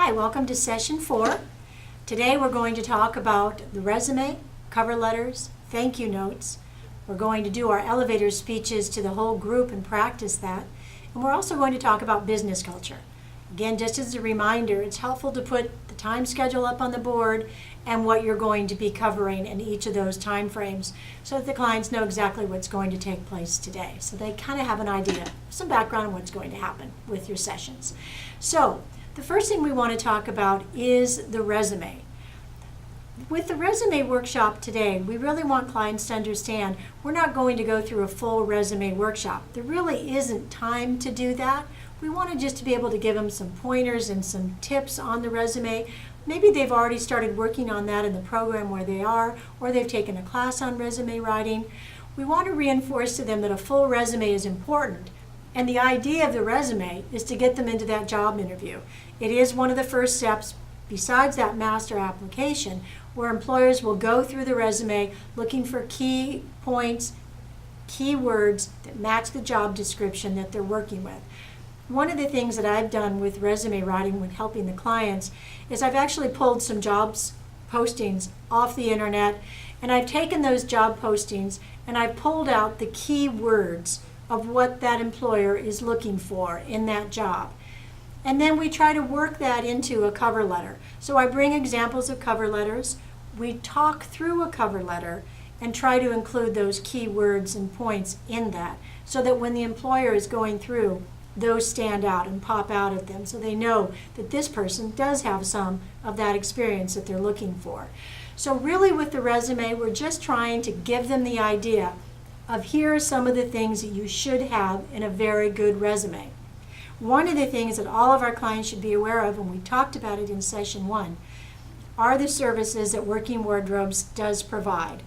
Hi, welcome to session 4. Today we're going to talk about the resume, cover letters, thank you notes. We're going to do our elevator speeches to the whole group and practice that. And we're also going to talk about business culture. Again, just as a reminder, it's helpful to put the time schedule up on the board and what you're going to be covering in each of those time frames so that the clients know exactly what's going to take place today. So they kind of have an idea, some background on what's going to happen with your sessions. So the first thing we want to talk about is the resume. With the resume workshop today, we really want clients to understand we're not going to go through a full resume workshop. There really isn't time to do that. We want to just to be able to give them some pointers and some tips on the resume. Maybe they've already started working on that in the program where they are, or they've taken a class on resume writing. We want to reinforce to them that a full resume is important. And the idea of the resume is to get them into that job interview. It is one of the first steps besides that master application where employers will go through the resume looking for key points, key words that match the job description that they're working with. One of the things that I've done with resume writing when helping the clients is I've actually pulled some jobs postings off the internet, and I've taken those job postings and I've pulled out the key words of what that employer is looking for in that job. And then we try to work that into a cover letter. So I bring examples of cover letters. We talk through a cover letter and try to include those key words and points in that so that when the employer is going through, those stand out and pop out at them so they know that this person does have some of that experience that they're looking for. So really with the resume, we're just trying to give them the idea of here are some of the things that you should have in a very good resume. One of the things that all of our clients should be aware of, and we talked about it in session 1, are the services that Working Wardrobes does provide.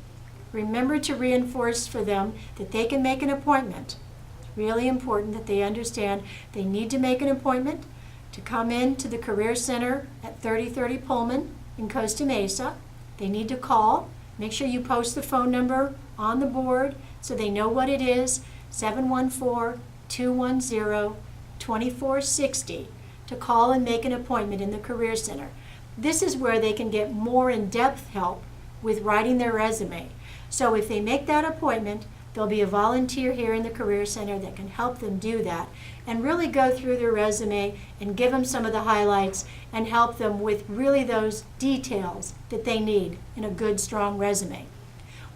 Remember to reinforce for them that they can make an appointment. It's really important that they understand they need to make an appointment to come in to the Career Center at 3030 Pullman in Costa Mesa. They need to call. Make sure you post the phone number on the board so they know what it is, 714-210-2460, to call and make an appointment in the Career Center. This is where they can get more in-depth help with writing their resume. So if they make that appointment, there'll be a volunteer here in the Career Center that can help them do that and really go through their resume and give them some of the highlights and help them with really those details that they need in a good, strong resume.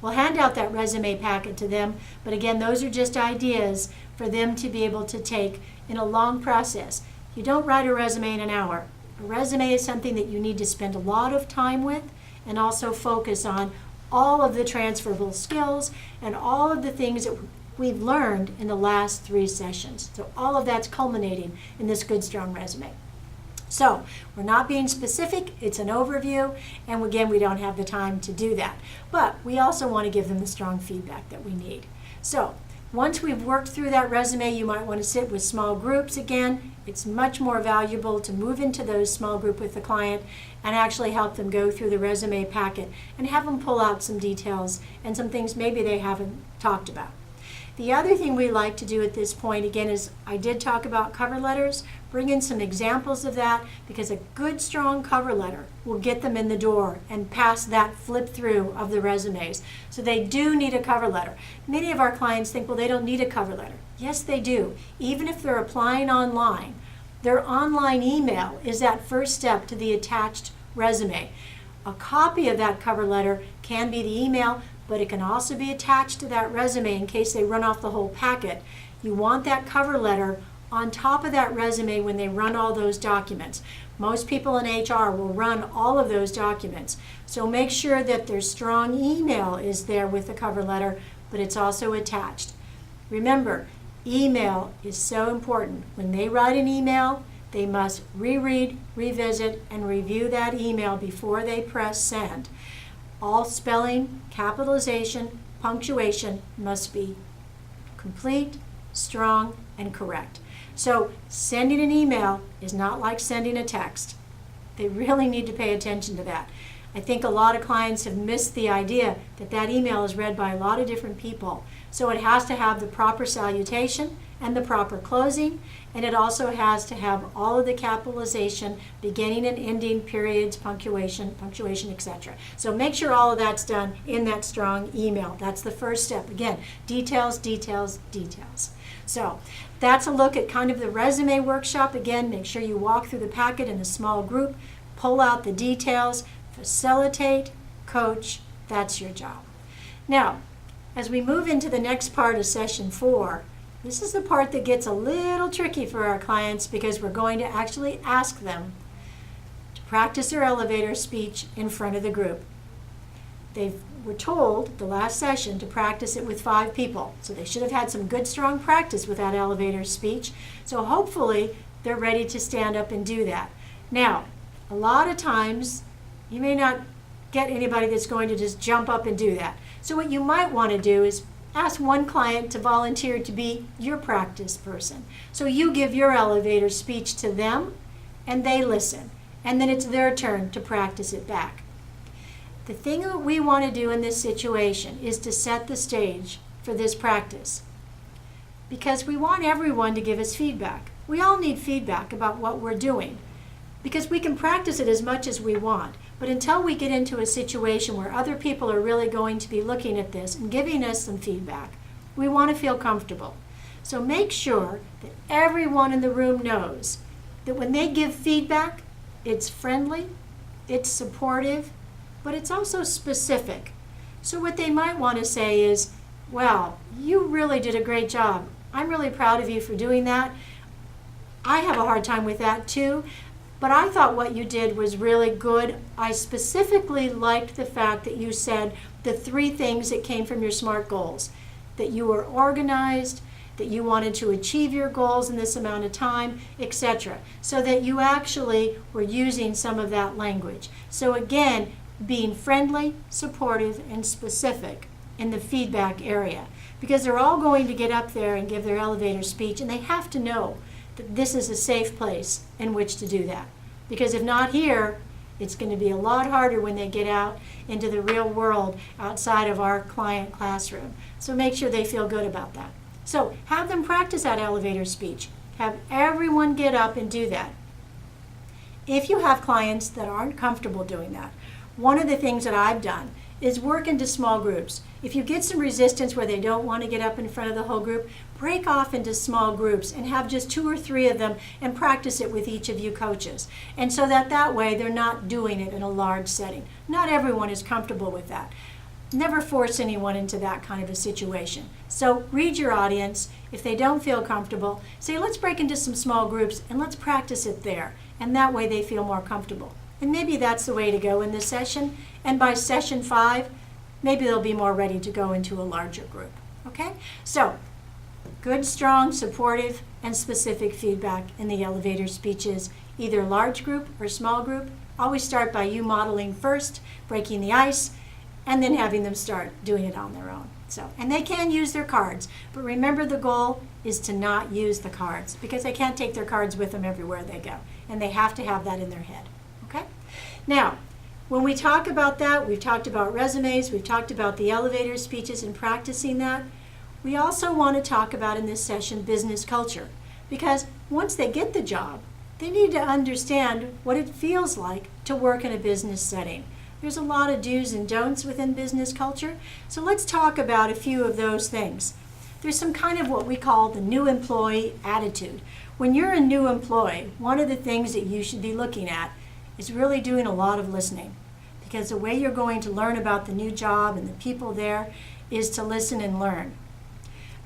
We'll hand out that resume packet to them, but again, those are just ideas for them to be able to take in a long process. You don't write a resume in an hour. A resume is something that you need to spend a lot of time with and also focus on all of the transferable skills and all of the things that we've learned in the last 3 sessions. So all of that's culminating in this good, strong resume. So we're not being specific, it's an overview, and again, we don't have the time to do that. But we also want to give them the strong feedback that we need. So once we've worked through that resume, you might want to sit with small groups again. It's much more valuable to move into those small group with the client and actually help them go through the resume packet and have them pull out some details and some things maybe they haven't talked about. The other thing we like to do at this point, again, is I did talk about cover letters. Bring in some examples of that because a good, strong cover letter will get them in the door and pass that flip through of the resumes. So they do need a cover letter. Many of our clients think, well, they don't need a cover letter. Yes, they do. Even if they're applying online, their online email is that first step to the attached resume. A copy of that cover letter can be the email, but it can also be attached to that resume in case they run off the whole packet. You want that cover letter on top of that resume when they run all those documents. Most people in HR will run all of those documents. So make sure that their strong email is there with the cover letter, but it's also attached. Remember, email is so important. When they write an email, they must reread, revisit, and review that email before they press send. All spelling, capitalization, punctuation must be complete, strong, and correct. So sending an email is not like sending a text. They really need to pay attention to that. I think a lot of clients have missed the idea that that email is read by a lot of different people. So it has to have the proper salutation, and the proper closing, and it also has to have all of the capitalization, beginning and ending, periods, punctuation, etc. So make sure all of that's done in that strong email. That's the first step. Again, details, details, details. So that's a look at kind of the resume workshop. Again, make sure you walk through the packet in a small group, pull out the details, facilitate, coach. That's your job. Now, as we move into the next part of session 4, this is the part that gets a little tricky for our clients because we're going to actually ask them to practice their elevator speech in front of the group. They were told the last session to practice it with 5 people, so they should have had some good strong practice with that elevator speech. So hopefully they're ready to stand up and do that. Now, a lot of times you may not get anybody that's going to just jump up and do that. So what you might want to do is ask one client to volunteer to be your practice person. So you give your elevator speech to them and they listen. And then it's their turn to practice it back. The thing that we want to do in this situation is to set the stage for this practice. Because we want everyone to give us feedback. We all need feedback about what we're doing. Because we can practice it as much as we want. But until we get into a situation where other people are really going to be looking at this and giving us some feedback, we want to feel comfortable. So make sure that everyone in the room knows that when they give feedback, it's friendly, it's supportive, but it's also specific. So what they might want to say is, well, you really did a great job. I'm really proud of you for doing that. I have a hard time with that too. But I thought what you did was really good. I specifically liked the fact that you said the 3 things that came from your SMART goals. That you were organized, that you wanted to achieve your goals in this amount of time, etc. So that you actually were using some of that language. So again, being friendly, supportive, and specific in the feedback area. Because they're all going to get up there and give their elevator speech, and they have to know that this is a safe place in which to do that. Because if not here, it's going to be a lot harder when they get out into the real world outside of our client classroom. So make sure they feel good about that. So have them practice that elevator speech. Have everyone get up and do that. If you have clients that aren't comfortable doing that, one of the things that I've done is work into small groups. If you get some resistance where they don't want to get up in front of the whole group, break off into small groups and have just 2 or 3 of them and practice it with each of you coaches. And so that way they're not doing it in a large setting. Not everyone is comfortable with that. Never force anyone into that kind of a situation. So read your audience. If they don't feel comfortable, say let's break into some small groups and let's practice it there. And that way they feel more comfortable. And maybe that's the way to go in this session. And by session 5, maybe they'll be more ready to go into a larger group. Okay? So, good, strong, supportive, and specific feedback in the elevator speeches, either large group or small group. Always start by you modeling first, breaking the ice, and then having them start doing it on their own. So, and they can use their cards, but remember the goal is to not use the cards because they can't take their cards with them everywhere they go, and they have to have that in their head. Okay? Now, when we talk about that, we've talked about resumes, we've talked about the elevator speeches and practicing that. We also want to talk about in this session business culture, because once they get the job, they need to understand what it feels like to work in a business setting. There's a lot of do's and don'ts within business culture, so let's talk about a few of those things. There's some kind of what we call the new employee attitude. When you're a new employee, one of the things that you should be looking at is really doing a lot of listening, because the way you're going to learn about the new job and the people there is to listen and learn.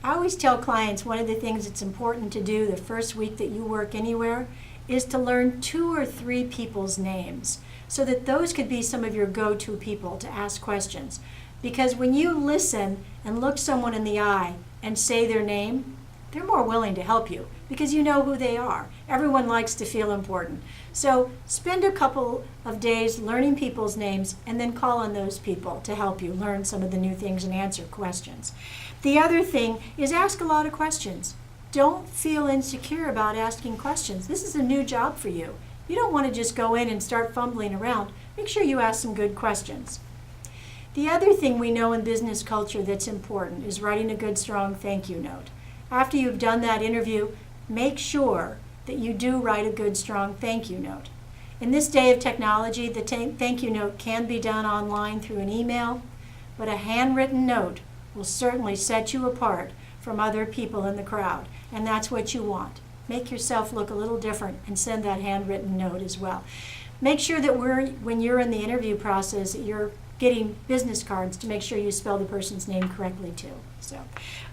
I always tell clients one of the things that's important to do the first week that you work anywhere is to learn 2 or 3 people's names so that those could be some of your go-to people to ask questions. Because when you listen and look someone in the eye and say their name, they're more willing to help you because you know who they are. Everyone likes to feel important. So spend a couple of days learning people's names and then call on those people to help you learn some of the new things and answer questions. The other thing is ask a lot of questions. Don't feel insecure about asking questions. This is a new job for you. You don't want to just go in and start fumbling around. Make sure you ask some good questions. The other thing we know in business culture that's important is writing a good, strong thank you note. After you've done that interview, make sure that you do write a good, strong thank you note. In this day of technology, the thank you note can be done online through an email, but a handwritten note will certainly set you apart from other people in the crowd, and that's what you want. Make yourself look a little different and send that handwritten note as well. Make sure that when you're in the interview process, that you're getting business cards to make sure you spell the person's name correctly too. So,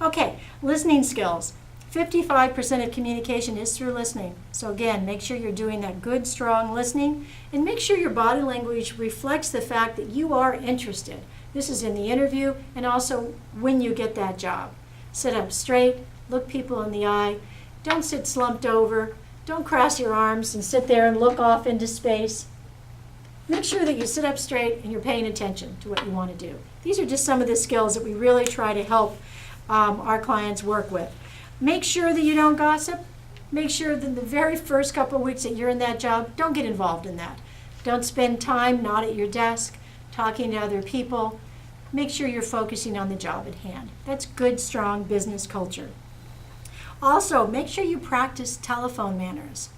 okay, listening skills. 55% of communication is through listening. So again, make sure you're doing that good, strong listening, and make sure your body language reflects the fact that you are interested. This is in the interview and also when you get that job. Sit up straight, look people in the eye, don't sit slumped over, don't cross your arms and sit there and look off into space. Make sure that you sit up straight and you're paying attention to what you want to do. These are just some of the skills that we really try to help our clients work with. Make sure that you don't gossip. Make sure that the very first couple of weeks that you're in that job, don't get involved in that. Don't spend time not at your desk, talking to other people. Make sure you're focusing on the job at hand. That's good, strong business culture. Also, make sure you practice telephone manners.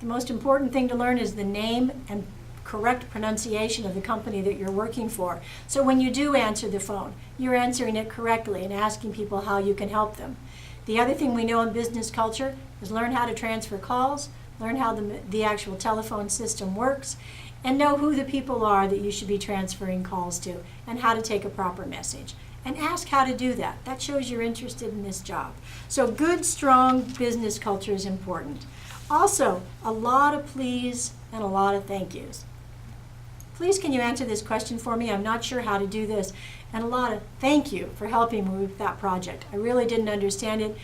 The most important thing to learn is the name and correct pronunciation of the company that you're working for. So when you do answer the phone, you're answering it correctly and asking people how you can help them. The other thing we know in business culture is learn how to transfer calls, learn how the actual telephone system works, and know who the people are that you should be transferring calls to and how to take a proper message. And ask how to do that. That shows you're interested in this job. So good, strong business culture is important. Also, a lot of please and a lot of thank yous. Please, can you answer this question for me? I'm not sure how to do this. And a lot of thank you for helping me with that project. I really didn't understand it,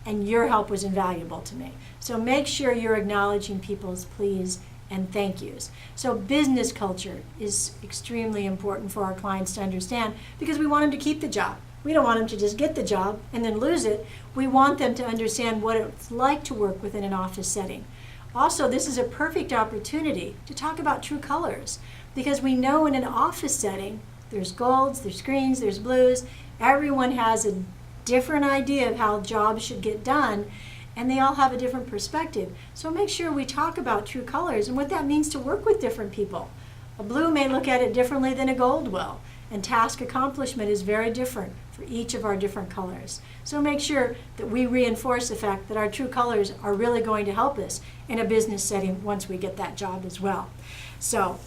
and your help was invaluable to me. So make sure you're acknowledging people's please and thank yous. So business culture is extremely important for our clients to understand because we want them to keep the job. We don't want them to just get the job and then lose it. We want them to understand what it's like to work within an office setting. Also, this is a perfect opportunity to talk about true colors because we know in an office setting, there's golds, there's greens, there's blues. Everyone has a different idea of how jobs should get done, and they all have a different perspective. So make sure we talk about true colors and what that means to work with different people. A blue may look at it differently than a gold will, and task accomplishment is very different for each of our different colors. So make sure that we reinforce the fact that our true colors are really going to help us in a business setting once we get that job as well. So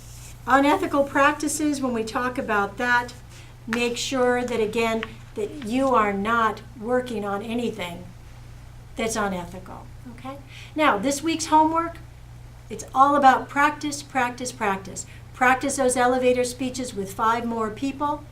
unethical practices, when we talk about that, make sure that again, that you are not working on anything that's unethical, okay? Now, this week's homework, it's all about practice, practice, practice. Practice those elevator speeches with 5 more people.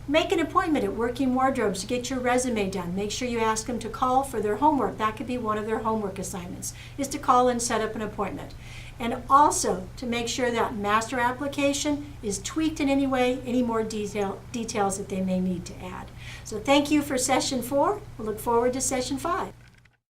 Make an appointment at Working Wardrobes to get your resume done. Make sure you ask them to call for their homework. That could be one of their homework assignments, is to call and set up an appointment. And also to make sure that master application is tweaked in any way, any more details that they may need to add. So thank you for session 4. We'll look forward to session 5.